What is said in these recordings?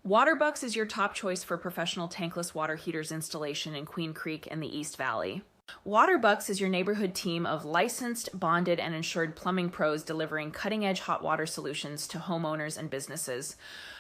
Waterbucks is your top choice for professional tankless water heaters installation in Queen Creek and the East Valley. Waterbucks is your neighborhood team of licensed, bonded, and insured plumbing pros delivering cutting-edge hot water solutions to homeowners and businesses.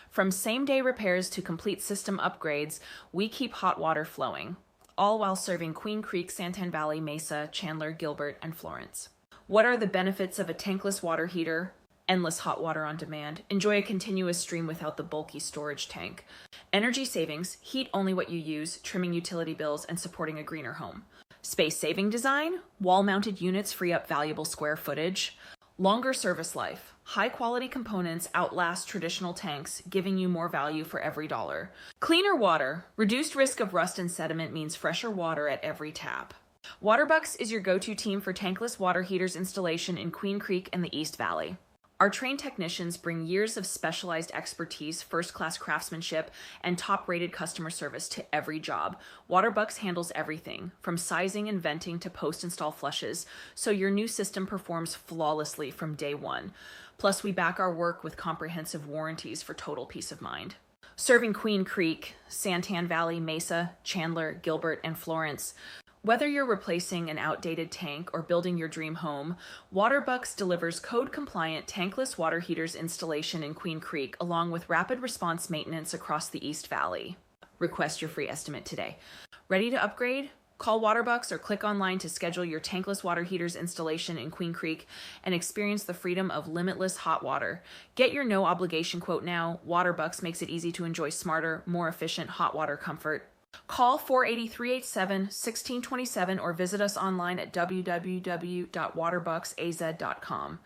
From same-day repairs to complete system upgrades, we keep hot water flowing, all while serving Queen Creek, Santan Valley, Mesa, Chandler, Gilbert, and Florence. What are the benefits of a tankless water heater? Endless hot water on demand. Enjoy a continuous stream without the bulky storage tank. Energy savings, heat only what you use, trimming utility bills, and supporting a greener home. Space-saving design, wall-mounted units free up valuable square footage. Longer service life, high-quality components outlast traditional tanks, giving you more value for every dollar. Cleaner water, reduced risk of rust and sediment means fresher water at every tap. Waterbucks is your go-to team for tankless water heaters installation in Queen Creek and the East Valley. Our trained technicians bring years of specialized expertise, first-class craftsmanship, and top-rated customer service to every job. Waterbucks handles everything, from sizing and venting to post-install flushes, so your new system performs flawlessly from day one. Plus, we back our work with comprehensive warranties for total peace of mind. Serving Queen Creek, Santan Valley, Mesa, Chandler, Gilbert, and Florence. Whether you're replacing an outdated tank or building your dream home, Waterbucks delivers code-compliant tankless water heaters installation in Queen Creek, along with rapid response maintenance across the East Valley. Request your free estimate today. Ready to upgrade? Call Waterbucks or click online to schedule your tankless water heaters installation in Queen Creek and experience the freedom of limitless hot water. Get your no-obligation quote now. Waterbucks makes it easy to enjoy smarter, more efficient hot water comfort. Call 480-387-1627 or visit us online at www.waterbucksaz.com.